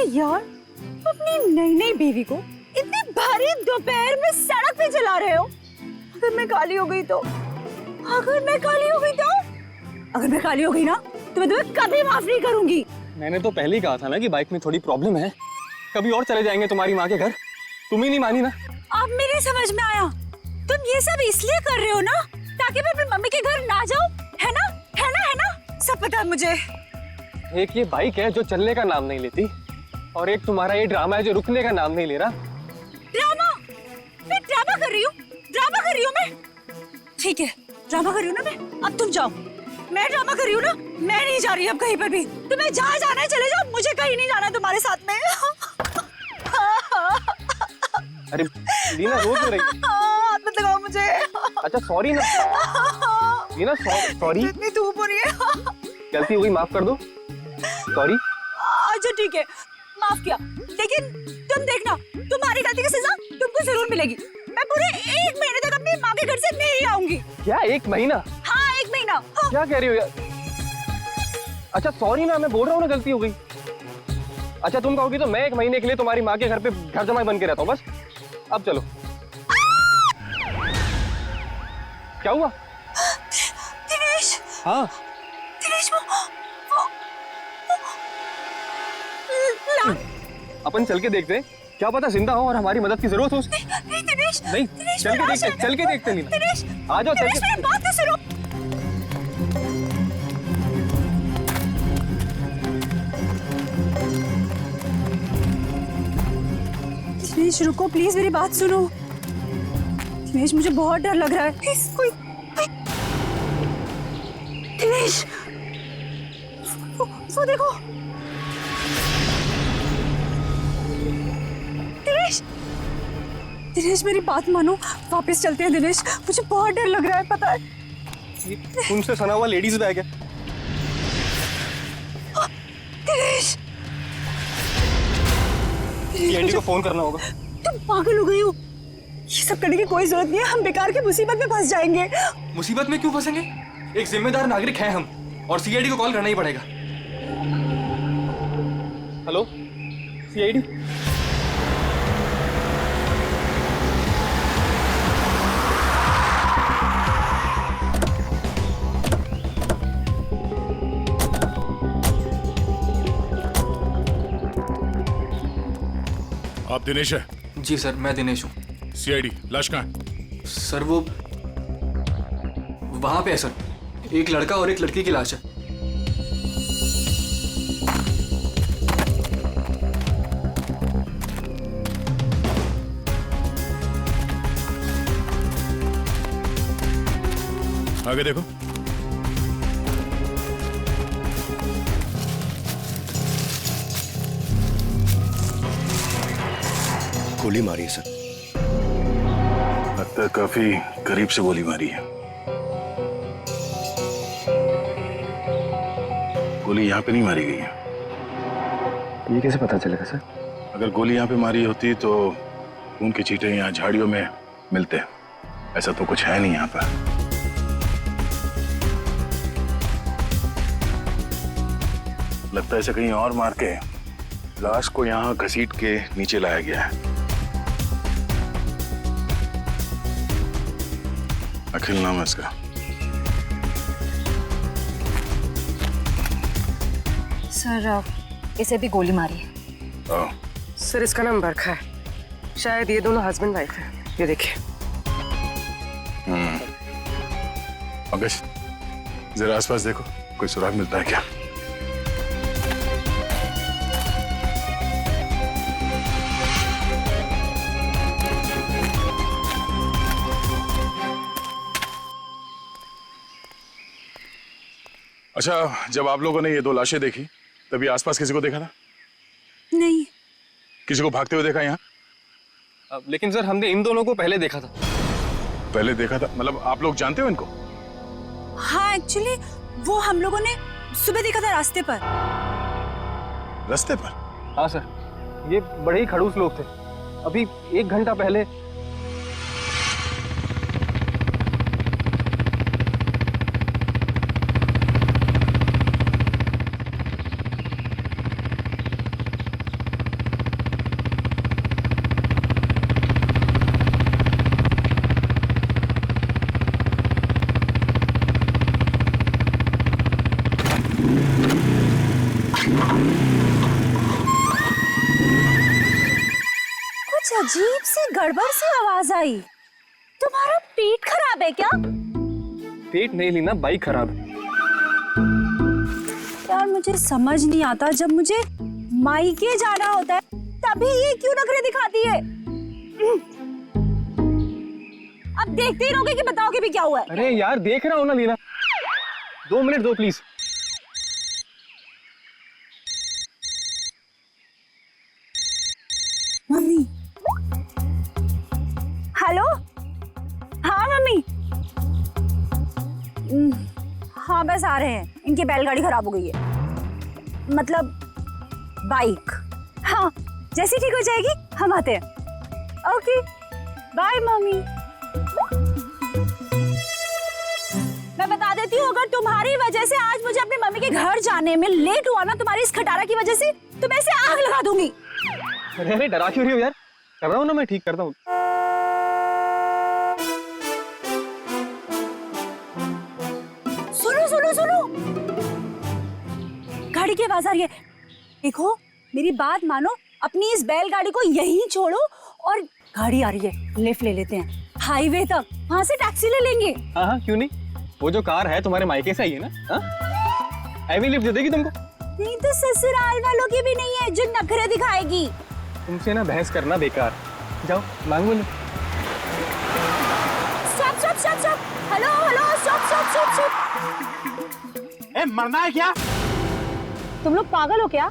अरे यार, अपनी नई नई बीवी को इतनी भारी दोपहर में सड़क पे चला रहे हो। अगर मैं काली हो गई तो, अगर मैं काली हो गई तो, अगर मैं काली हो गई ना तो मैं तुम्हें कभी माफ नहीं करूंगी। मैंने तो पहले ही कहा था ना कि बाइक में थोड़ी प्रॉब्लम है, कभी और चले जाएंगे तुम्हारी माँ के घर। तुम ही नहीं मानी ना। अब मेरे समझ में आया, तुम ये सब इसलिए कर रहे हो ना ताकि मैं अपनी मम्मी के घर ना जाऊं, है ना? है ना? है ना? सब पता है मुझे। एक ये बाइक है जो चलने का नाम नहीं लेती, और एक तुम्हारा ये ड्रामा है जो रुकने का नाम नहीं ले रहा। ड्रामा? मैं ड्रामा कर रही हूँ? ड्रामा कर रही हूँ मैं? ठीक है, ड्रामा कर रही हूँ ना मैं। अब तुम जाओ। मैं ड्रामा कर रही हूँ ना, मैं नहीं जा रही अब कहीं पर भी। तुम्हें जहाँ जाना है चले जाओ, मुझे कहीं नहीं जाना तुम्हारे साथ में। अरे लीना रो क्यों रही? हाथ मत लगाओ मुझे। अच्छा सॉरी ना लीना, सॉरी। इतनी धूप हो रही है। गलती हो गई, माफ कर दो। सॉरी। अच्छा ठीक है, माफ किया, लेकिन तुम देखना, तुम्हारी गलती की सजा तुमको जरूर मिलेगी। मैं पूरे 1 महीने तक अपनी माँ के घर से नहीं आऊंगी। क्या 1 महीना? हाँ 1 महीना। हाँ। क्या कह रही हो यार? अच्छा सॉरी ना, मैं बोल रहा हूँ ना गलती हो गई। अच्छा तुम कहोगी तो मैं 1 महीने के लिए तुम्हारी माँ के घर पे घर जमाई बन के रहता हूँ बस। अब चलो। क्या हुआ? दिनेश। हाँ दिनेश, वो अपन चल के देखते हैं, क्या पता जिंदा हो और हमारी मदद की जरूरत हो उसको। नहीं दिनेश, नहीं, चल के देखते लीना। दिनेश, आ जाओ, चल दिनेश, मेरी बात तो सुनो। दिनेश रुको प्लीज, मेरी बात सुनो। दिनेश मुझे बहुत डर लग रहा है, प्लीज कोई। दिनेश, वो देखो। दिनेश, दिनेश मेरी बात मानो, वापस चलते हैं दिनेश, मुझे बहुत डर लग रहा है, पता है। तुमसे सना हुआ लेडीज बैग है। दिनेश, एंडी को फोन करना होगा। तुम पागल हो गई हो, ये सब करने की कोई जरूरत नहीं है, हम बेकार की मुसीबत में फंस जाएंगे। मुसीबत में क्यों फंसेंगे? एक जिम्मेदार नागरिक हैं हम, और सीआईडी को कॉल करना ही पड़ेगा। Hello CID. आप दिनेश है? जी सर, मैं दिनेश हूँ। सीआईडी, लाश कहाँ है? सर वो वहाँ पे है सर, एक लड़का और एक लड़की की लाश है। आगे देखो। गोली मारी है सर। लगता है काफी करीब से गोली मारी है। गोली यहाँ पे नहीं मारी गई है। ये कैसे पता चलेगा सर? अगर गोली यहाँ पे मारी होती तो खून के छींटे यहाँ झाड़ियों में मिलते। ऐसा तो कुछ है नहीं यहाँ पर। लगता है इसे कहीं और मार के लाश को यहाँ घसीट के नीचे लाया गया है। अखिल नाम है इसका। सर इसे भी गोली मारी है। ओह, सर इसका नाम बरखा है, शायद ये दोनों हस्बैंड वाइफ है। ये देखिए। अगस्त, जरा आसपास देखो, कोई सुराग मिलता है क्या? अच्छा, जब आप लोगों ने ये 2 लाशें देखी तभी आसपास किसी को देखा था? नहीं। किसी को भागते हुए देखा यहाँ? लेकिन सर हमने इन दोनों को पहले देखा था। पहले देखा था मतलब आप लोग जानते हो इनको? हाँ एक्चुअली वो हम लोगों ने सुबह देखा था रास्ते पर। रास्ते पर? हाँ सर, ये बड़े ही खड़ूस लोग थे। अभी 1 घंटा पहले कुछ अजीब सी गड़बड़ सी आवाज आई। तुम्हारा पेट खराब है क्या? पेट नहीं लीना, बाइक खराब है। यार मुझे समझ नहीं आता, जब मुझे मायके जाना होता है तभी ये क्यों नखरे दिखाती है? अब देखते ही रहोगे कि बताओगे भी क्या हुआ है? अरे यार देख रहा हूँ ना लीना, 2 मिनट दो प्लीज। मम्मी। हेलो। हाँ मम्मी। हाँ बस आ रहे हैं, इनकी बैलगाड़ी खराब हो गई है, मतलब बाइक। हाँ जैसी ठीक हो जाएगी हम आते हैं। Okay bye mummy. मैं बता देती हूँ, अगर तुम्हारी वजह से आज मुझे अपनी मम्मी के घर जाने में लेट हुआ ना, तुम्हारी इस खटारा की वजह से, तो मैं इसे आग लगा दूंगी। अरे अरे डरा क्यों रही हो यार? कर रहा हूँ ना, मैं ठीक करता हूँ। सुनो सुनो सुनो, गाड़ी की आवाज आ रही है। देखो मेरी बात मानो, अपनी इस बैलगाड़ी को यहीं छोड़ो और गाड़ी आ रही है, लिफ्ट ले लेते हैं हाईवे तक, वहां से टैक्सी ले लेंगे। हाँ हाँ क्यों नहीं, वो जो कार है तुम्हारे मायके से आई है ना, हाँ हैवी लिफ्ट दे देगी तुमको। नहीं तो ससुराल वालों की भी नहीं है जो नखरे दिखाएगी। तुमसे ना बहस करना बेकार, जाओ मांगो lift. Stop stop stop stop, hello hello stop stop stop stop. ए, मरना है क्या? तुम लोग पागल हो क्या?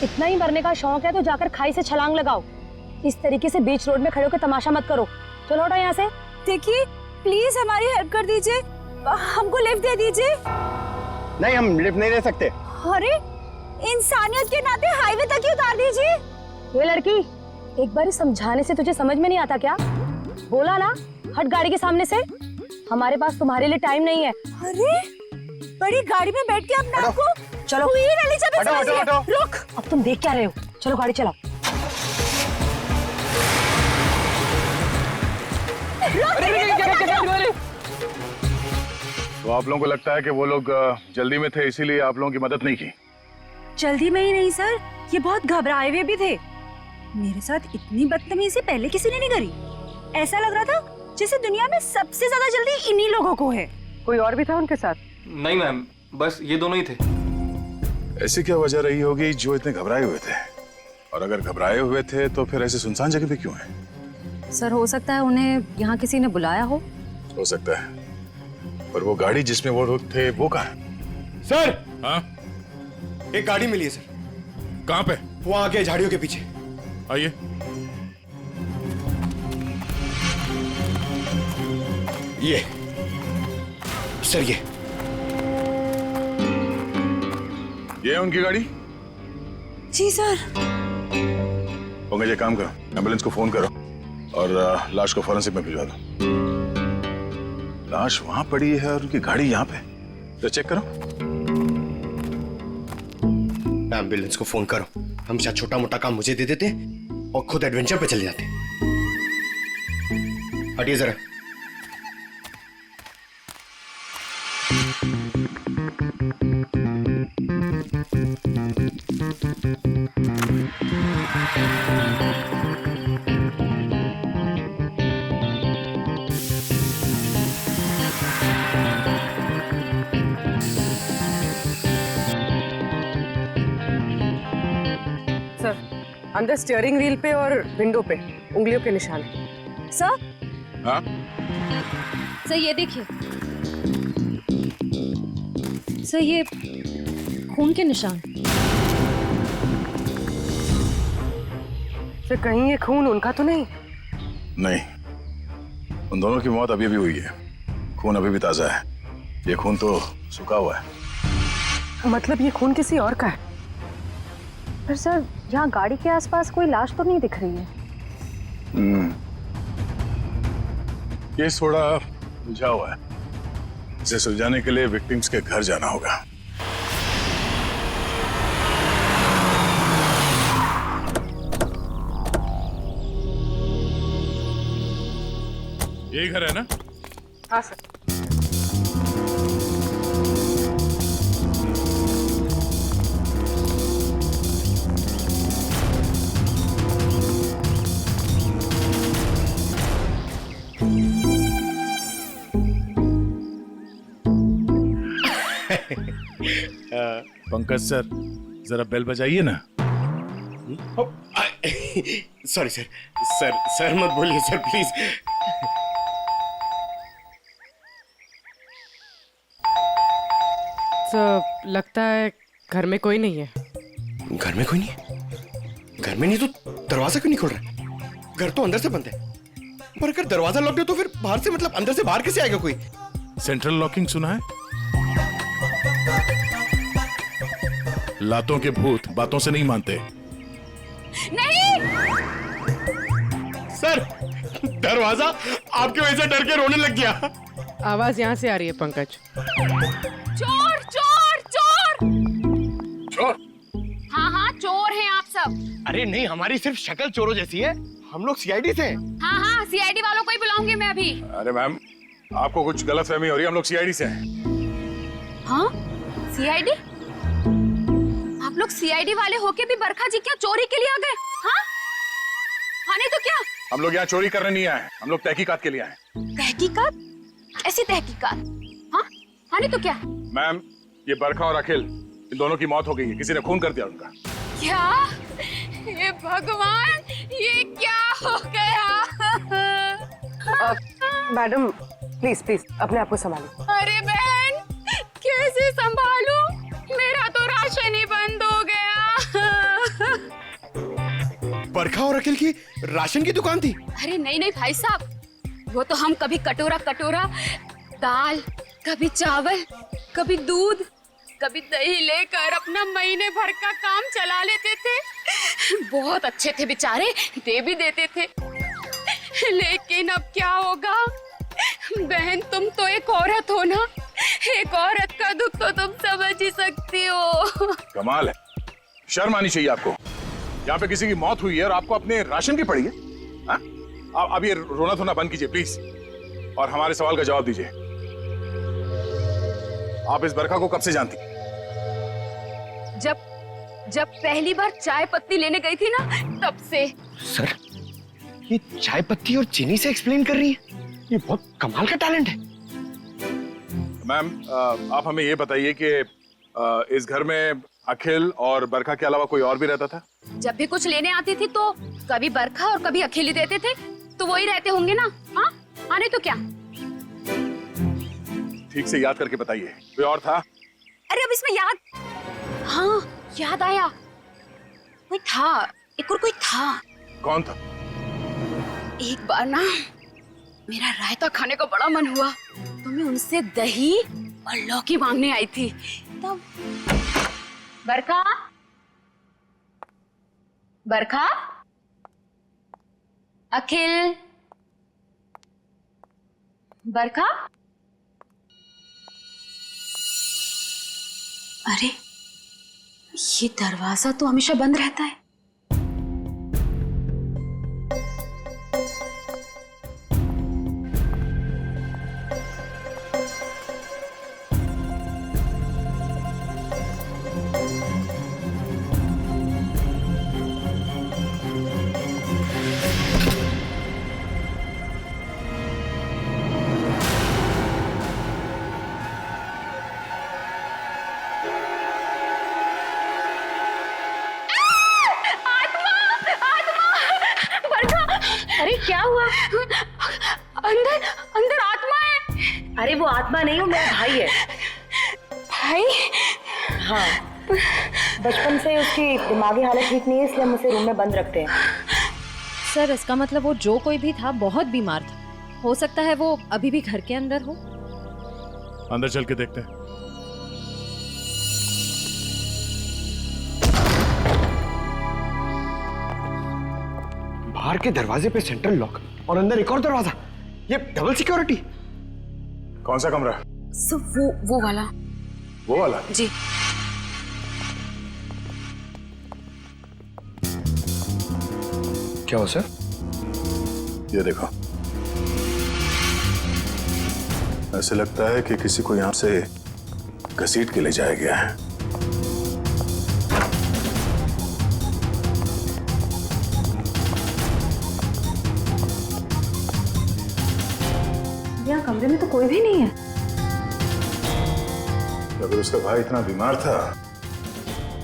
इतना ही मरने का शौक है तो जाकर खाई से छलांग लगाओ। इस तरीके से बीच रोड में खड़े होकर तमाशा मत करो। चलो हटो यहाँ से। देखिए प्लीज हमारी हेल्प कर दीजिए, हमको लिफ्ट दे दीजिए। नहीं, हम लिफ्ट नहीं दे सकते। अरे इंसानियत के नाते हाईवे तक ही उतार दीजिए। ये लड़की, एक बार समझाने से तुझे समझ में नहीं आता क्या? बोला ना हट गाड़ी के सामने से। हमारे पास तुम्हारे लिए टाइम नहीं है। अरे बड़ी गाड़ी में बैठ के अपने आप को चलो हुई वाली जगह हटो, समझिए। हटो, हटो। रुक। अब तुम देख क्या रहे हो? चलो गाड़ी चलाओ। तो आप लोगों को लगता है कि वो लोग जल्दी में थे, इसीलिए आप लोगों की मदद नहीं की? जल्दी में ही नहीं सर, ये बहुत घबराए हुए भी थे। मेरे साथ इतनी बदतमीजी पहले किसी ने नहीं करी। ऐसा लग रहा था जैसे दुनिया में सबसे ज्यादा जल्दी इन्हीं लोगों को है। कोई और भी था उनके साथ? नहीं मैम, बस ये दोनों ही थे। ऐसी क्या वजह रही होगी जो इतने घबराए हुए थे? और अगर घबराए हुए थे तो फिर ऐसे सुनसान जगह पे क्यों है? सर हो सकता है उन्हें यहाँ किसी ने बुलाया हो सकता है, पर वो गाड़ी जिसमें वो लोग थे वो कहाँ है? सर, हाँ एक गाड़ी मिली है सर, कहाँ पे? वहाँ आगे झाड़ियों के पीछे। आइए। ये सर, ये है उनकी गाड़ी? जी सर। पंकज एक काम करो, एम्बुलेंस को फोन करो और लाश को फॉरेंसिक में भिजवा दो। लाश वहां पड़ी है और उनकी गाड़ी यहाँ पे, तो चेक करो। एम्बुलेंस को फोन करो। हम शायद छोटा मोटा काम मुझे दे देते और खुद एडवेंचर पे चले जाते। हटिए जरा। सर, अंदर स्टीयरिंग व्हील पे और विंडो पे उंगलियों के निशान हैं। सर। हाँ सर ये देखिए सर, ये खून के निशान। सर कहीं ये खून उनका तो नहीं? नहीं, उन दोनों की मौत अभी भी हुई है, खून अभी भी ताजा है। ये खून तो सूखा हुआ है। मतलब ये खून किसी और का है? पर सर यहाँ गाड़ी के आसपास कोई लाश तो नहीं दिख रही है। केस थोड़ा उलझा हुआ है, इसे सुलझाने के लिए विक्टिम्स के घर जाना होगा। यही घर है ना? हाँ सर। पंकज सर, जरा बेल बजाइए ना। सॉरी सर, सर मत बोलिए सर प्लीज। तो लगता है घर में कोई नहीं है। घर में कोई नहीं है? घर में नहीं तो दरवाजा क्यों नहीं खोल रहा? घर तो अंदर से बंद है, पर अगर दरवाजा लॉक है तो फिर बाहर से मतलब अंदर से बाहर कैसे आएगा कोई? सेंट्रल लॉकिंग सुना है? लातों के भूत बातों से नहीं मानते। नहीं, सर दरवाजा आपकी वजह से डर के रोने लग गया। आवाज यहाँ से आ रही है पंकज। चोर चोर चोर। चोर? हाँ हाँ चोर हैं आप सब। अरे नहीं, हमारी सिर्फ शक्ल चोरों जैसी है, हम लोग सीआईडी से हैं। हाँ हाँ सीआईडी वालों को ही बुलाऊंगी मैं अभी। अरे मैम, आपको कुछ गलतफहमी हो रही है, हम लोग सीआईडी से हैं। हाँ सीआईडी? आप लोग सीआईडी वाले होके भी बरखा जी क्या चोरी के लिए आ गए? हाँ हाँ नहीं तो क्या? हम लोग यहाँ चोरी करने नहीं आए, हम लोग तहकीकात के लिए आए। तहकीकात? ऐसी तहकीकात? हाँ हाँ नहीं तो क्या? मैम, ये बरखा और अखिल, इन दोनों की मौत हो गई है, किसी ने खून कर दिया उनका। क्या? ये भगवान, ये क्या हो गया? मैडम प्लीज प्लीज अपने आप को संभालो। अरे बहन, कैसे संभालूं? मेरा तो राशन ही बंद हो गया। बरखा और अखिल की राशन की दुकान थी? अरे नहीं नहीं भाई साहब, वो तो हम कभी कटोरा कटोरा दाल, कभी चावल, कभी दूध, कभी दही लेकर अपना महीने भर का काम चला लेते थे। बहुत अच्छे थे बेचारे, दे भी देते थे। लेकिन अब क्या होगा? बहन तुम तो एक औरत हो ना, एक औरत का दुख तो तुम समझ ही सकती हो। कमाल है, शर्म आनी चाहिए आपको। यहाँ पे किसी की मौत हुई है और आपको अपने राशन की पड़ी है। हाँ? अब ये रोना धोना बंद कीजिए प्लीज, और हमारे सवाल का जवाब दीजिए। आप इस बरखा को कब से जानती? जब पहली बार चाय पत्ती लेने गई थी ना, तब से। सर ये चाय पत्ती और चीनी से एक्सप्लेन कर रही है, ये बहुत कमाल का टैलेंट है। मैम, आप हमें ये बताइए कि इस घर में अखिल और बरखा के अलावा कोई और भी रहता था? जब भी कुछ लेने आती थी तो कभी बरखा और कभी अखिल ही देते थे, तो वही रहते होंगे ना। हाँ हाँ नहीं तो क्या? ठीक से याद करके बताइए, कोई और था? अरे अब इसमें याद, हाँ याद आया, कोई था, एक और कोई था। कौन था? एक बार ना मेरा रायता खाने का बड़ा मन हुआ, तो मैं उनसे दही और लौकी मांगने आई थी। तब बरखा, बरखा, अखिल, बरखा। अरे ये दरवाजा तो हमेशा बंद रहता है। अरे क्या हुआ? अंदर अंदर आत्मा है। अरे वो आत्मा नहीं, वो मेरा भाई है। भाई? हाँ, बचपन से उसकी दिमागी हालत ठीक नहीं है, इसलिए हम उसे रूम में बंद रखते हैं। सर इसका मतलब वो जो कोई भी था बहुत बीमार था। हो सकता है वो अभी भी घर के अंदर हो। अंदर चल के देखते हैं। बाहर के दरवाजे पे सेंट्रल लॉक और अंदर एक और दरवाजा, ये डबल सिक्योरिटी। कौन सा कमरा? सब वो वाला। वो वाला? जी। क्या हो सर? ये देखो, ऐसे लगता है कि किसी को यहां से घसीट के ले जाया गया है। यहाँ कमरे में तो कोई भी नहीं है। अगर उसका भाई इतना बीमार था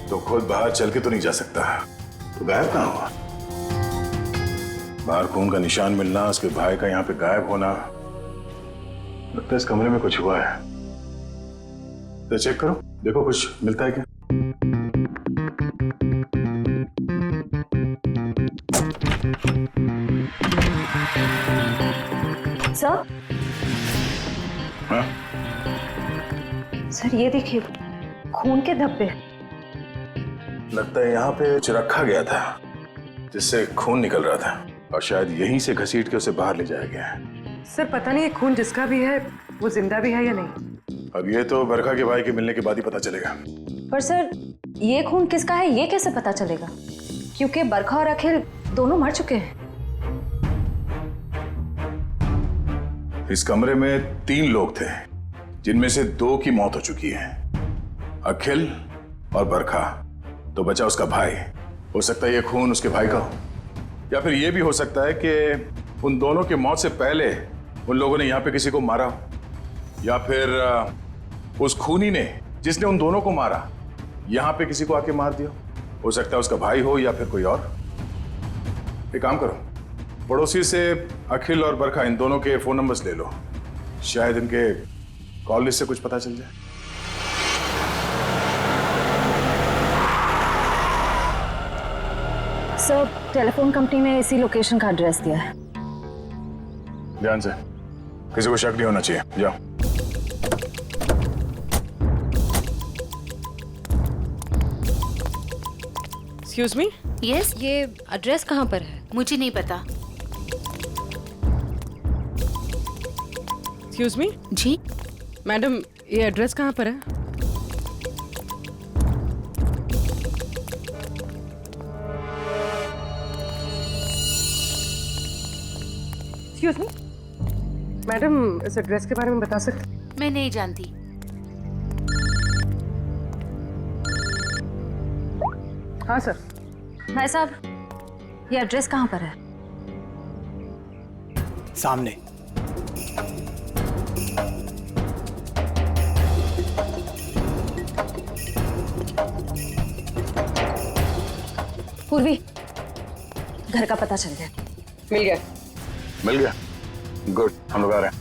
तो खुद बाहर चल के तो नहीं जा सकता, तो गायब कहाँ हुआ? बाहर खून का निशान मिलना, उसके भाई का यहाँ पे गायब होना, लगता है इस कमरे में कुछ हुआ है। तो चेक करो, देखो कुछ मिलता है क्या। सर, हाँ? सर ये देखिए, खून के धब्बे। लगता है यहाँ पे कुछ रखा गया था जिससे खून निकल रहा था और शायद यहीं से घसीट के उसे बाहर ले जाया गया है। सर पता नहीं ये खून जिसका भी है वो जिंदा भी है या नहीं। अब ये तो बरखा के भाई के मिलने के बाद ही पता चलेगा। पर सर ये खून किसका है ये कैसे पता चलेगा, क्योंकि बरखा और अखिल दोनों मर चुके हैं। इस कमरे में 3 लोग थे जिनमें से 2 की मौत हो चुकी है, अखिल और बरखा। तो बचा उसका भाई। हो सकता है ये खून उसके भाई का हो, या फिर ये भी हो सकता है कि उन दोनों की मौत से पहले उन लोगों ने यहाँ पे किसी को मारा हो, या फिर उस खूनी ने जिसने उन दोनों को मारा यहाँ पे किसी को आके मार दिया। हो सकता है उसका भाई हो या फिर कोई और। एक काम करो, पड़ोसी से अखिल और बरखा इन दोनों के फोन नंबर्स ले लो, शायद इनके कॉल लिस्ट से कुछ पता चल जाए। सर टेलीफोन कंपनी ने इसी लोकेशन का एड्रेस दिया है। ध्यान से, किसी को शक नहीं होना चाहिए। जाओ। Excuse me. यस, ये एड्रेस कहाँ पर है? मुझे नहीं पता। Excuse me. जी मैडम ये एड्रेस कहाँ पर है? एक्सक्यूज मी मैडम, इस एड्रेस के बारे में बता सकते? मैं नहीं जानती। हाँ सर। भाई साहब ये एड्रेस कहाँ पर है? सामने। पूर्वी, घर का पता चल गया। मिल गया। मिल गया? गुड, हम लोग आ रहे हैं।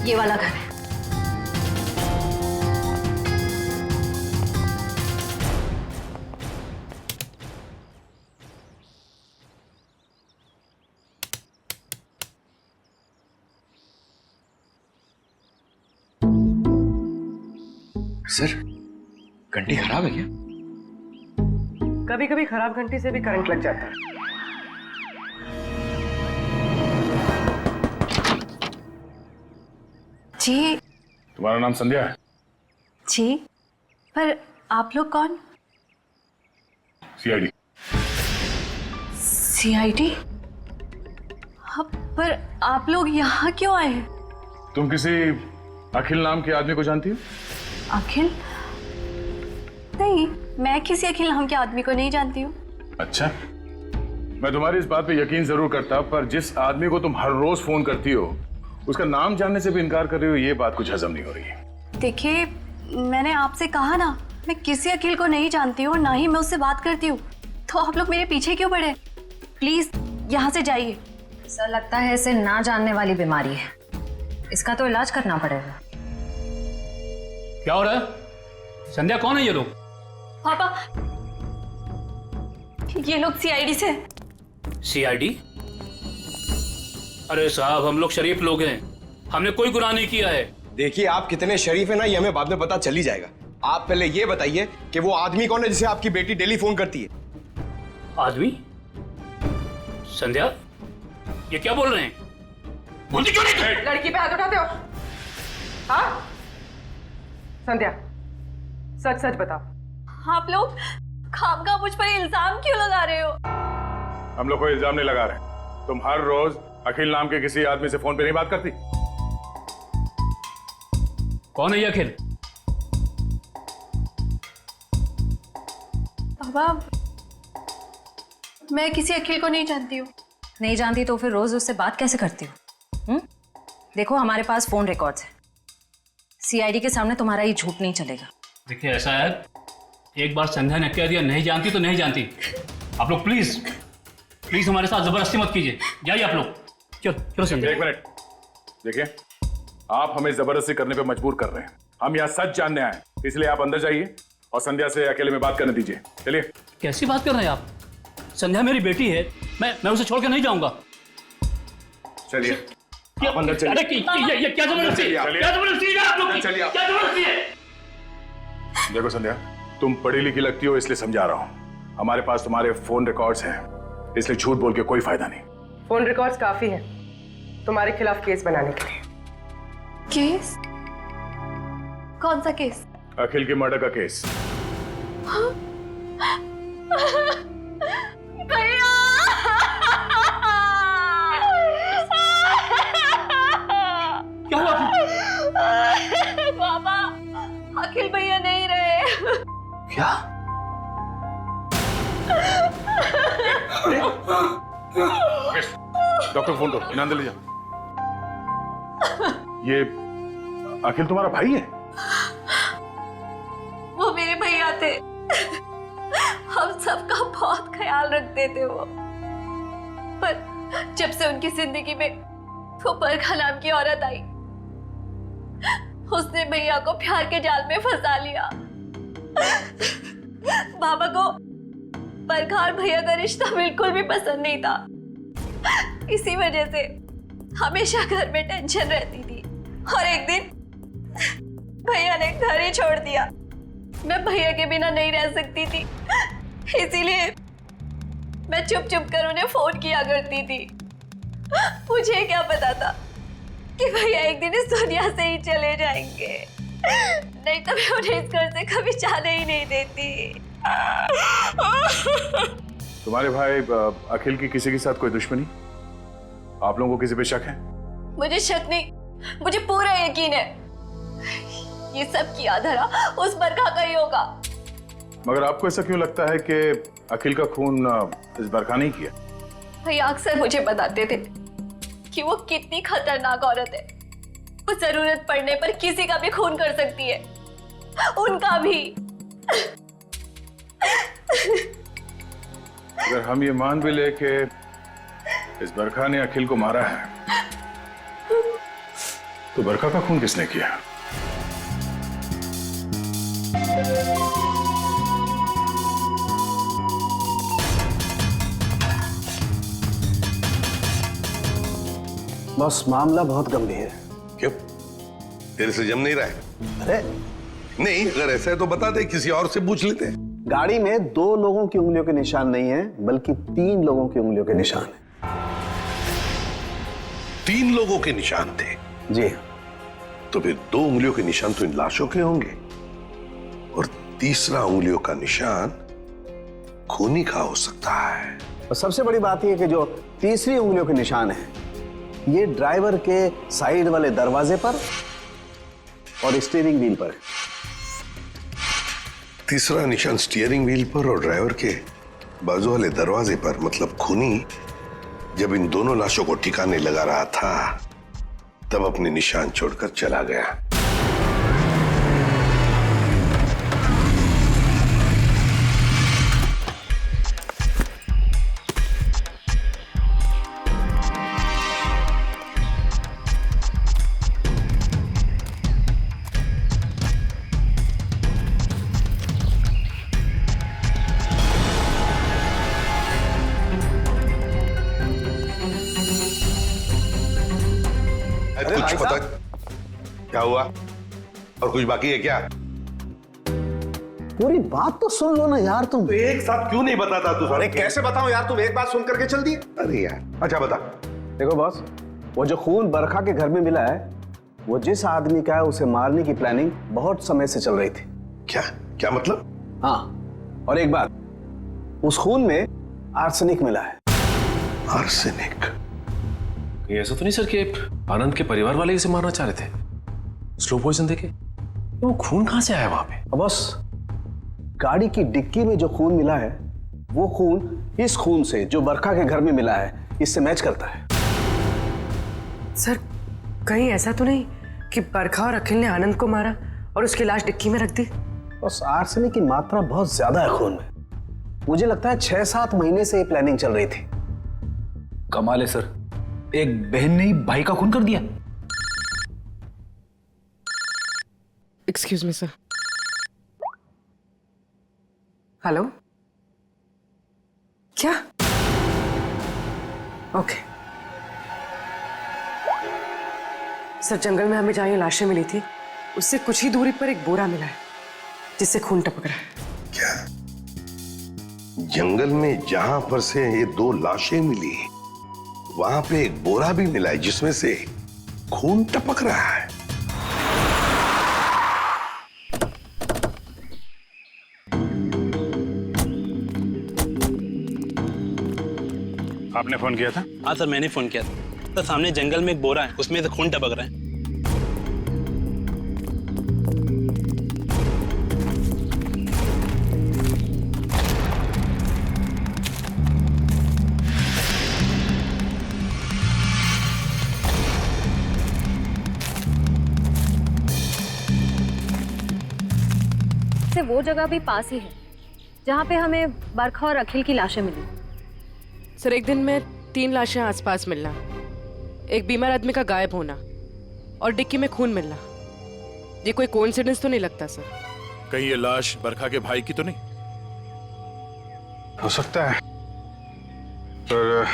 ये वाला घर है। सर घंटी खराब है क्या? कभी कभी खराब घंटी से भी करंट लग जाता है। जी। तुम्हारा नाम संध्या है? जी, पर आप लोग कौन? सीआईडी। सीआईडी? हाँ, पर आप लोग यहाँ क्यों आए हैं? तुम किसी अखिल नाम के आदमी को जानती हो? अखिल? नहीं, मैं किसी अखिल नाम के आदमी को नहीं जानती हूँ। अच्छा, मैं तुम्हारी इस बात पे यकीन जरूर करता, पर जिस आदमी को तुम हर रोज फोन करती हो उसका नाम जानने से भी इनकार कर रही हो, ये बात कुछ हजम नहीं हो रही। देखिए, मैंने आपसे कहा ना, मैं किसी अखिल को नहीं जानती हूँ, ना ही मैं उससे बात करती हूँ, तो आप लोग मेरे पीछे क्यों पड़े? प्लीज यहाँ से जाइए। सर लगता है इसे ना जानने वाली बीमारी है, इसका तो इलाज करना पड़ेगा। क्या हो रहा है? संध्या, कौन है ये लोग? पापा, ये लोग सीआईडी से। सीआईडी? अरे साहब, हम लोग शरीफ लोग हैं, हमने कोई गुनाह नहीं किया है। देखिए आप कितने शरीफ है ना, ये हमें बाद में पता चल ही जाएगा। आप पहले ये बताइए कि वो आदमी कौन है जिसे आपकी बेटी डेली फोन करती है? आदमी? संध्या, ये क्या बोल रहे हैं? बोलती क्यों नहीं? लड़की पे हाथ उठाते हो? हाँ संध्या, सच सच बताओ। आप लोग खामखा मुझ पर इल्जाम क्यों लगा रहे हो? हम लोग कोई इल्जाम नहीं लगा रहे। तुम हर रोज अखिल नाम के किसी आदमी से फोन पे नहीं बात करती? कौन है ये अखिल? बाबा, मैं किसी अखिल को नहीं जानती हूँ। नहीं जानती तो फिर रोज उससे बात कैसे करती हो? देखो हमारे पास फोन रिकॉर्ड्स है, सीआईडी के सामने तुम्हारा ये झूठ नहीं चलेगा। देखिए ऐसा है, एक बार संध्या ने कह दिया नहीं जानती तो नहीं जानती। आप लोग प्लीज प्लीज हमारे साथ जबरदस्ती मत कीजिए, जाइए आप लोग। चलो चलो संध्या। एक मिनट, देखिए आप हमें जबरदस्ती करने पे मजबूर कर रहे हैं। हम यहाँ सच जानने आए, इसलिए आप अंदर जाइए और संध्या से अकेले में बात करने दीजिए। चलिए। कैसी बात कर रहे हैं आप? संध्या मेरी बेटी है, मैं उसे छोड़ के नहीं जाऊंगा। चलिए आप अंदर चलिए। अरे ये क्या जबरदस्ती है? क्या जबरदस्ती है आप लोग की? चलिए। क्या जबरदस्ती है? देखो संध्या, तुम पढ़ी लिखी लगती हो इसलिए समझा रहा हूँ। हमारे पास तुम्हारे फोन रिकॉर्ड्स हैं, इसलिए झूठ बोल के कोई फायदा नहीं। फोन रिकॉर्ड्स काफी है तुम्हारे खिलाफ केस बनाने के लिए। केस? कौन सा केस? अखिल के मर्डर का केस। भैया! क्या हुआ? बाबा, अखिल भैया नहीं रहे। क्या? डॉक्टर फोन दो, इन्हें अंदर ले जाओ। ये अखिल तुम्हारा भाई है? वो मेरे भैया थे, हम सबका बहुत ख्याल रखते थे वो। पर जब से उनकी जिंदगी में वो बरखा नाम की औरत आई, उसने भैया को प्यार के जाल में फंसा लिया। बाबा को बरखा और भैया का रिश्ता बिल्कुल भी पसंद नहीं था। इसी वजह से हमेशा घर में टेंशन रहती थी। और एक दिन भैया ने घर ही छोड़ दिया। मैं भैया के बिना नहीं रह सकती थी, इसीलिए मैं चुप चुप कर उन्हें फोन किया करती थी। मुझे क्या पता था कि भैया एक दिन इस दुनिया से ही चले जाएंगे, नहीं तो मैं उन्हें इस घर से कभी जाने ही नहीं देती। तुम्हारे भाई अखिल की किसी के साथ कोई दुश्मनी? आप लोगों को किसी पे शक है? मुझे शक नहीं, मुझे पूरा यकीन है ये सब किया धरा उस बरखा का ही होगा। मगर आपको ऐसा क्यों लगता है कि अखिल का खून इस बरखा नहीं किया? भैया अक्सर मुझे बताते थे कि वो कितनी खतरनाक औरत है। वो जरूरत पड़ने पर किसी का भी खून कर सकती है, उनका भी। अगर हम ये मान भी ले कि इस बरखा ने अखिल को मारा है, तो बरखा का खून किसने किया? बस मामला बहुत गंभीर है। क्यों? तेरे से जम नहीं रहा है? अरे नहीं, अगर ऐसा है तो बता दे, किसी और से पूछ लेते हैं। गाड़ी में 2 लोगों की उंगलियों के निशान नहीं है, बल्कि 3 लोगों की उंगलियों के निशान है। 3 लोगों के निशान थे? जी। तो फिर 2 उंगलियों के निशान तो इन लाशों के होंगे, और तीसरा उंगलियों का निशान खूनी का हो सकता है। और सबसे बड़ी बात यह कि जो तीसरी उंगलियों के निशान है, ये ड्राइवर के साइड वाले दरवाजे पर और स्टीयरिंग व्हील पर है। तीसरा निशान स्टीयरिंग व्हील पर और ड्राइवर के बाजू वाले दरवाजे पर, मतलब खूनी जब इन दोनों लाशों को ठिकाने लगा रहा था, तब अपने निशान छोड़कर चला गया। कुछ पता क्या हुआ? और कुछ बाकी है क्या? पूरी बात तो सुन लो ना यार तुम। तो एक साथ क्यों नहीं बताता तू? अरे कैसे बताऊं यार, तुम एक बात सुन करके चल दिए। अरे यार, अच्छा बता। देखो बॉस, वो जो खून बरखा के घर में मिला है, वो जिस आदमी का है उसे मारने की प्लानिंग बहुत समय से चल रही थी। क्या क्या मतलब? हाँ, और एक बात, उस खून में आर्सेनिक मिला है। आर्सेनिक? ऐसा तो नहीं सर कि आनंद के परिवार वाले इसे मारना चाह रहे थे? स्लो पॉइजन देके? वो खून कहां से आया वहां पे? बस गाड़ी की डिक्की में जो खून मिला है वो खून इस खून से जो बरखा के घर में मिला है इससे मैच करता है। सर कहीं ऐसा तो नहीं कि बरखा और अखिल ने आनंद को मारा और उसकी लाश डिक्की में रख दी? बस आर्सेनिक की मात्रा बहुत ज्यादा है खून में। मुझे लगता है 6-7 महीने से ये प्लानिंग चल रही थी। कमाल है सर, एक बहन ने ही भाई का खून कर दिया। Excuse me sir. हेलो, क्या? ओके सर, जंगल में हमें जहाँ ये लाशें मिली थी उससे कुछ ही दूरी पर एक बोरा मिला है जिससे खून टपक रहा है। क्या जंगल में जहां पर से ये 2 लाशें मिली वहां पे एक बोरा भी मिला है जिसमें से खून टपक रहा है? आपने फोन किया था? हाँ सर, मैंने फोन किया था। तो सामने जंगल में एक बोरा है, उसमें से खून टपक रहा है। से वो जगह भी पास ही है जहाँ पे हमें बरखा और अखिल की लाशें मिली। सर एक दिन में 3 लाशें आसपास मिलना, एक बीमार आदमी का गायब होना और डिक्की में खून मिलना, ये कोई कोइंसिडेंस तो नहीं लगता सर? कहीं ये लाश बरखा के भाई की तो नहीं? हो सकता है, पर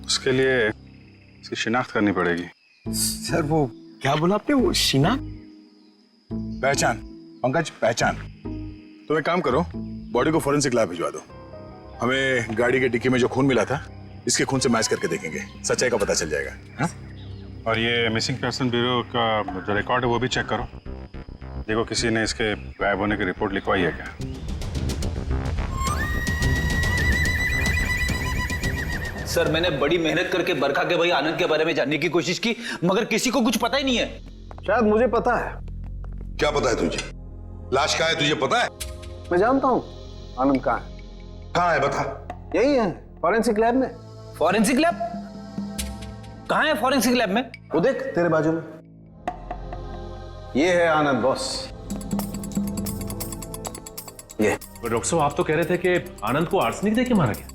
उसके लिए इसकी शिनाख्त करनी पड़ेगी। सर वो क्या बोला आपने, वो शिनाख्त? पहचान पंकज, पहचान। तो एक काम करो, बॉडी को फोरेंसिक लैब भिजवा दो। हमें गाड़ी के डिक्की में जो खून मिला था इसके खून से मैच करके देखेंगे, सच्चाई का पता चल जाएगा। हाँ? और ये मिसिंग पर्सन ब्यूरो का जो रिकॉर्ड है वो भी चेक करो, देखो किसी ने इसके गायब होने की रिपोर्ट लिखवाई है क्या। सर मैंने बड़ी मेहनत करके बरखा के भाई आनंद के बारे में जानने की कोशिश की, मगर किसी को कुछ पता ही नहीं है। शायद मुझे पता है। क्या पता है तुझे? लाश कहाँ है तुझे पता है? मैं जानता हूँ आनंद कहाँ है। कहाँ है बता? यही है, फॉरेंसिक लैब में। Forensic lab? कहाँ है फॉरेंसिक लैब में? वो देख तेरे बाजू में, ये है आनंद बॉस। ये डॉक्टर साहब आप तो कह रहे थे कि आनंद को आर्सेनिक देके मारा गया,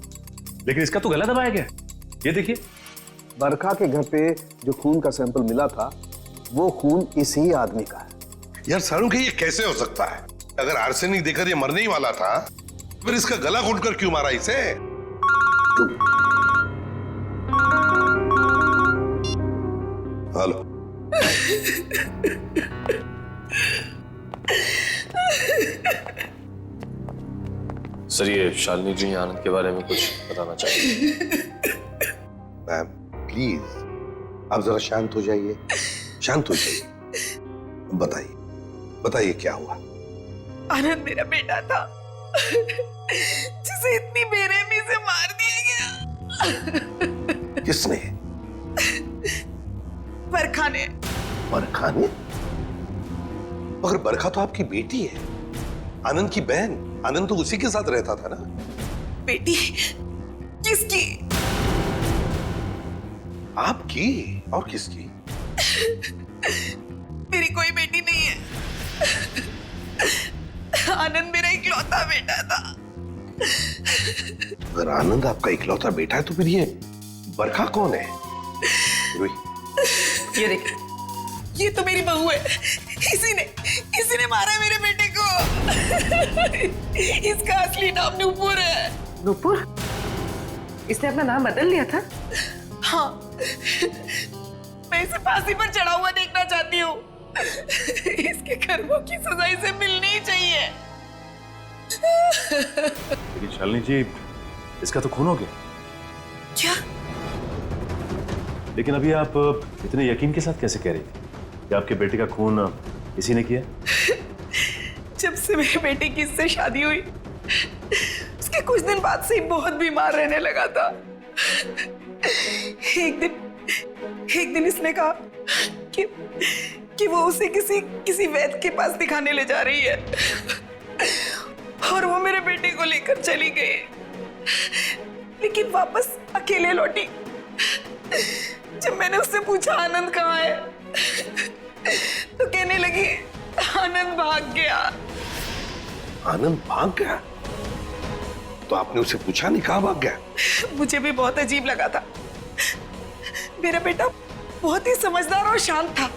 लेकिन इसका तो गला दबाया गया। ये देखिए, बरखा के घर पे जो खून का सैंपल मिला था वो खून इसी आदमी का है। यार सारुण, ये कैसे हो सकता है? अगर आर्सेनिक देकर ये मरने ही वाला था फिर इसका गला घोंटकर क्यों मारा इसे? हेलो। सर ये शालिनी जी आनंद के बारे में कुछ बताना चाहिए। मैम प्लीज आप जरा शांत हो जाइए, शांत हो जाइए। बताइए बताइए क्या हुआ? आनंद मेरा बेटा था जिसे इतनी बेरहमी से मार दिया गया। किसने? बरखा ने। बरखा ने? मगर बरखा तो आपकी बेटी है, आनंद की बहन। आनंद तो उसी के साथ रहता था ना। बेटी? किसकी? आपकी और किसकी? मेरी कोई बेटी नहीं है। आनंद मेरा इकलौता बेटा था। अगर आनंद आपका इकलौता बेटा है तो फिर ये बरखा कौन है? ये देख, ये तो मेरी बहू है। इसी ने मारा मेरे बेटे को। इसका असली नाम नूपुर है। नूपुर? इसने अपना नाम बदल लिया था? हाँ, मैं इसे फांसी पर चढ़ा हुआ देखना चाहती हूँ। इसके कर्मों की सजा इसे मिलनी ही चाहिए। लेकिन शालिनी जी, इसका तो खून हो गया। क्या? लेकिन अभी आप इतने यकीन के साथ कैसे कह रही थी कि आपके बेटे का खून इसी ने किया? जब से मेरे बेटे की इससे शादी हुई उसके कुछ दिन बाद से ही बहुत बीमार रहने लगा था। एक दिन इसने कहा कि वो उसे किसी वैद्य के पास दिखाने ले जा रही है। और वो मेरे बेटे को लेकर चली गई, लेकिन वापस अकेले लौटी। जब मैंने उससे पूछा आनंद कहाँ है, तो कहने लगी आनंद भाग गया। आनंद भाग गया? तो आपने उसे पूछा नहीं कहाँ भाग गया? मुझे भी बहुत अजीब लगा था। मेरा बेटा बहुत ही समझदार और शांत था,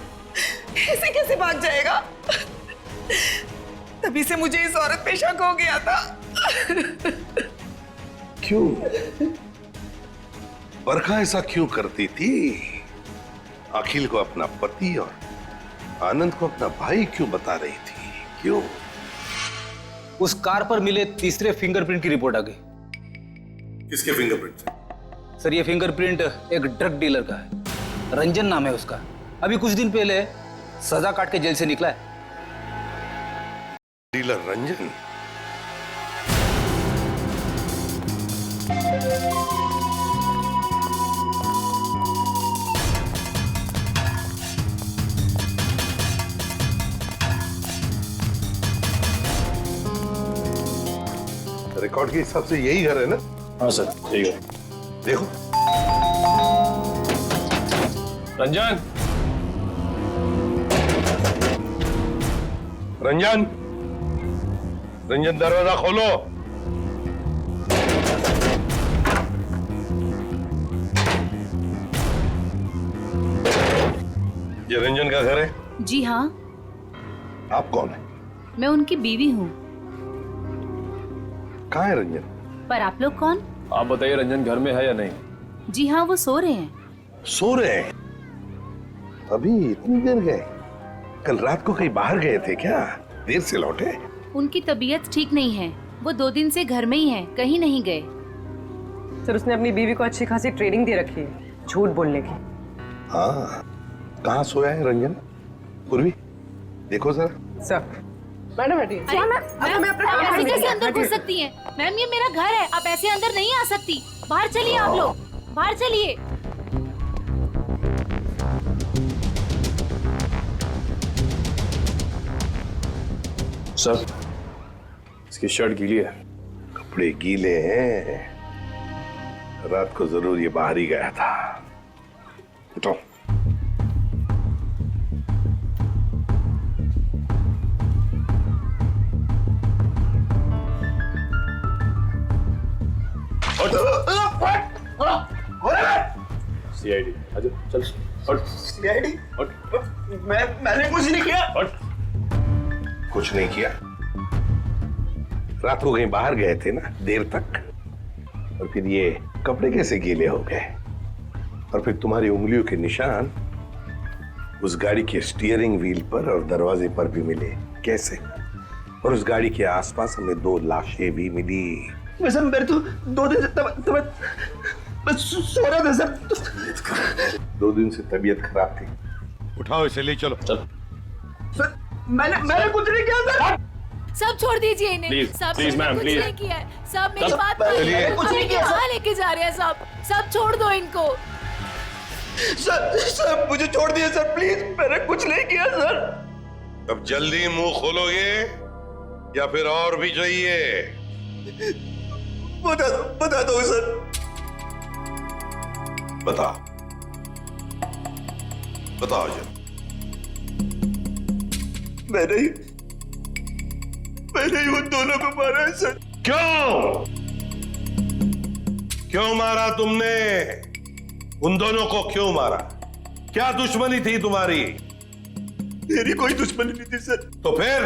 ऐसे कैसे भाग जाएगा? तभी से मुझे इस औरत पे शक हो गया था। क्यों? बरखा ऐसा क्यों करती थी? अखिल को अपना पति और आनंद को अपना भाई क्यों बता रही थी? क्यों? उस कार पर मिले तीसरे फिंगरप्रिंट की रिपोर्ट आ गई। किसके फिंगरप्रिंट थे? सर, ये फिंगरप्रिंट एक ड्रग डीलर का है, रंजन नाम है उसका। अभी कुछ दिन पहले सजा काट के जेल से निकला है। डीलर रंजन? रिकॉर्ड के हिसाब से यही घर है ना? हाँ सर, यही है। देखो रंजन, रंजन, रंजन दरवाजा खोलो। ये रंजन का घर है? जी हाँ। आप कौन है? मैं उनकी बीवी हूँ। कहाँ है रंजन? पर आप लोग कौन? आप बताइए रंजन घर में है या नहीं? जी हाँ, वो सो रहे हैं। सो रहे हैं? अभी इतनी देर गए? कल रात को कहीं बाहर गए थे क्या? देर से लौटे? उनकी तबीयत ठीक नहीं है, वो 2 दिन से घर में ही हैं, कहीं नहीं गए। सर, उसने अपनी बीवी को अच्छी खासी ट्रेनिंग दे रखी है झूठ बोलने की। हाँ, कहाँ सोया है रंजन? पूर्वी, देखो जरा। सर, मैडम बैठिए। आप ऐसे कैसे अंदर घुस सकती हैं? मैम, ये मेरा घर है, आप ऐसे अंदर नहीं आ सकती। बाहर चलिए आप लोग, बाहर चलिए। सर, इसकी शर्ट गीली है। कपड़े गीले हैं? रात को जरूर ये बाहर ही गया था। उठो। सीआईडी, आजा, चल। सीआईडी? मैंने कुछ नहीं किया। कुछ नहीं किया? रात को कहीं बाहर गए थे ना देर तक, और फिर ये कपड़े कैसे गीले हो गए? और फिर तुम्हारी उंगलियों के निशान उस गाड़ी के स्टीयरिंग व्हील पर और दरवाजे पर भी मिले, कैसे? और उस गाड़ी के आसपास हमें 2 लाशें भी मिली। वैसे मेरे तो 2 दिन से बस सो रहा था सर। 2 दिन से तबीयत खराब थी। उठाओ इसे, ले चलो। चल। सर, मैंने कुछ नहीं किया सर। सब छोड़ दीजिए इन्हें। Please, सब please, ma'am, कुछ please. नहीं किया है। सब मेरी सब- बात चलिए। कुछ नहीं किया। कहाँ लेके जा रहे हैं सब छोड़ दो इनको। सर मुझे छोड़ दिया सर, प्लीज। मैंने कुछ नहीं किया सर। अब जल्दी मुंह खोलोगे या फिर और भी चाहिए? बता दो सर। बताओ जल्दी। मैंने ही उन दोनों को मारा है सर। क्यों मारा तुमने? उन दोनों को क्यों मारा? क्या दुश्मनी थी तुम्हारी? मेरी कोई दुश्मनी नहीं थी सर। तो फिर?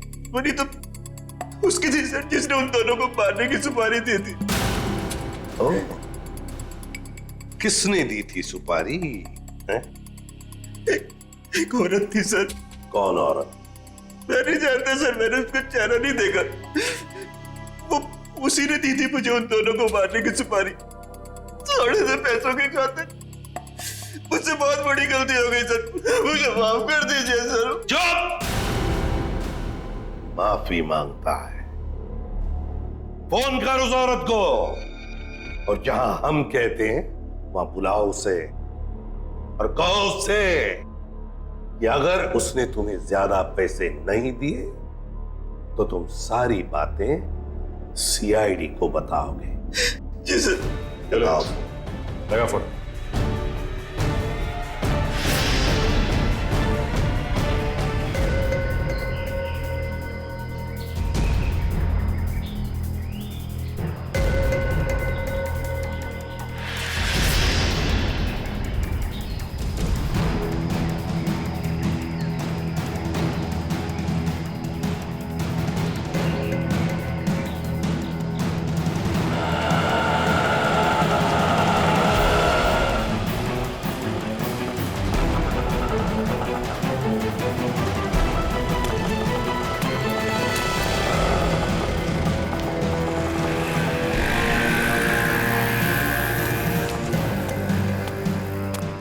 दुश्मनी तो उसकी थी सर, जिसने उन दोनों को मारने की सुपारी दी थी। किसने दी थी सुपारी? एक औरत थी सर। कौन औरत? मैं नहीं जानता सर, मैंने उसका चेहरा नहीं देखा। वो उसी ने दी थी मुझे उन दोनों को मारने की सुपारी, थोड़े से पैसों के खातिर। मुझसे बहुत बड़ी गलती हो गई सर, मुझे माफ कर दीजिए सर। चुप! माफी मांगता है? फोन कर उस औरत को, और जहां हम कहते हैं वहां बुलाओ उसे, और कहो उससे कि अगर उसने तुम्हें ज्यादा पैसे नहीं दिए तो तुम सारी बातें सीआईडी को बताओगे। जी सर। चलो लगा फोन।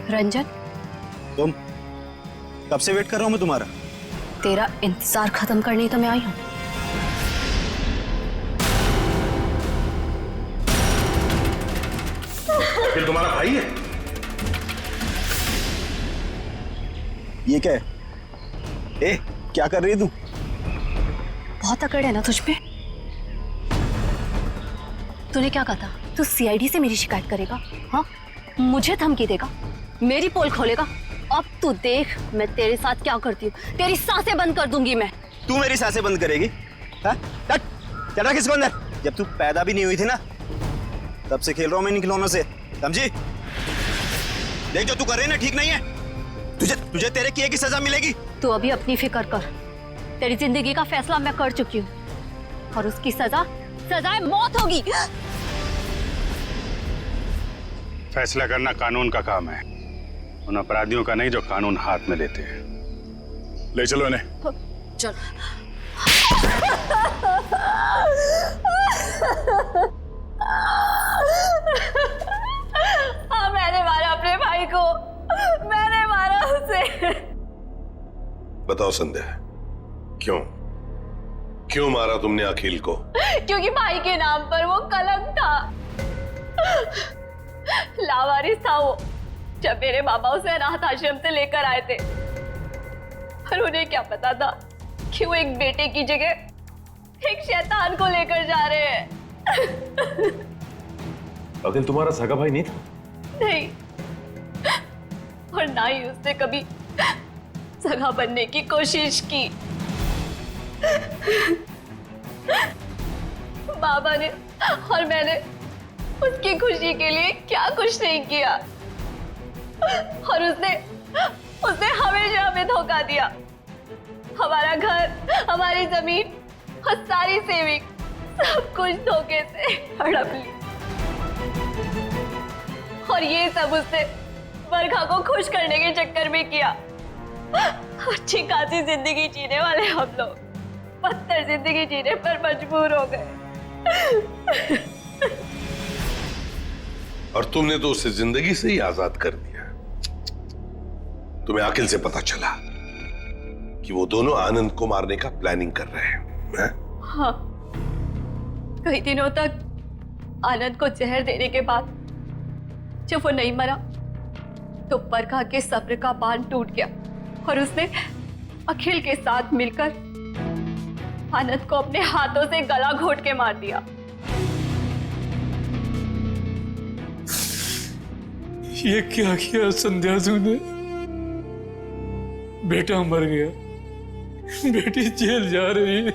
रंजन, तुम कब से वेट कर रहा हूं मैं तुम्हारा। तेरा इंतजार खत्म करने ही तो मैं आई हूं। फिर तुम्हारा भाई है? ये क्या है? ए, क्या कर रही है तू? बहुत अकड़ है ना तुझ पे। तूने क्या कहा था? तू सीआईडी से मेरी शिकायत करेगा? हाँ, मुझे धमकी देगा, मेरी पोल खोलेगा। अब तू देख मैं तेरे साथ क्या करती हूँ। तेरी सांसें बंद कर दूंगी मैं। तू मेरी सांसें बंद करेगी? चला किसको अंदर? जब तू पैदा भी नहीं हुई थी ना, तब से खेल रहा हूं मैं इन खिलौनों से, समझी? देख जो तू कर रही है ना ठीक नहीं है। तुझे तेरे किए की सजा मिलेगी। तू अभी अपनी फिक्र कर। तेरी जिंदगी का फैसला मैं कर चुकी हूँ और उसकी सजा मौत होगी। फैसला करना कानून का काम है, उन अपराधियों का नहीं जो कानून हाथ में लेते हैं। ले चलो इन्हें। चल। हाँ, मैंने मारा अपने भाई को, मैंने मारा उसे। बताओ संध्या, क्यों मारा तुमने अखिल को? क्योंकि भाई के नाम पर वो कलंक था। लावारिस था वो। जब मेरे बाबा उसे अनाथ आश्रम से लेकर आए थे, पर उन्हें क्या पता था कि वो एक बेटे की जगह एक शैतान को लेकर जा रहे हैं। अखिल तुम्हारा सगा भाई नहीं था? नहीं, और ना ही उसने कभी सगा बनने की कोशिश की। बाबा ने और मैंने उसकी खुशी के लिए क्या कुछ नहीं किया, और उसने हमेशा हमें धोखा दिया। हमारा घर, हमारी जमीन और सारी सेविंग, सब कुछ धोखे से हड़प ली। और ये सब उसने बरखा को खुश करने के चक्कर में किया। अच्छी खासी जिंदगी जीने वाले हम लोग बदतर जिंदगी जीने पर मजबूर हो गए। और तुमने तो उसे जिंदगी से ही आजाद कर दिया। तुम्हें अखिल से पता चला कि वो दोनों आनंद को मारने का प्लानिंग कर रहे हैं। हाँ, कई दिनों तक आनंद को जहर देने के बाद जब वो नहीं मरा तो बरखा के सब्र का बांध टूट गया और उसने अखिल के साथ मिलकर आनंद को अपने हाथों से गला घोट के मार दिया। ये क्या किया संध्यासु ने? बेटा मर गया, बेटी जेल जा रही है,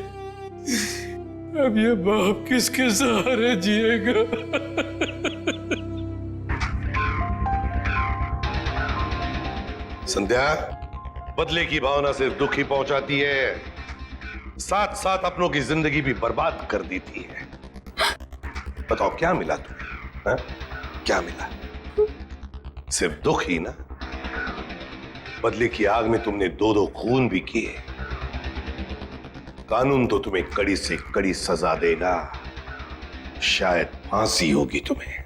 अब ये बाप किसके सहारे जिएगा? संध्या, बदले की भावना सिर्फ दुख ही पहुंचाती है, साथ साथ अपनों की जिंदगी भी बर्बाद कर देती है। बताओ क्या मिला तुम्हें? हा? क्या मिला? सिर्फ दुख ही ना। बदले की आग में तुमने दो खून भी किए। कानून तो तुम्हें कड़ी से कड़ी सजा देगा, शायद फांसी होगी तुम्हें।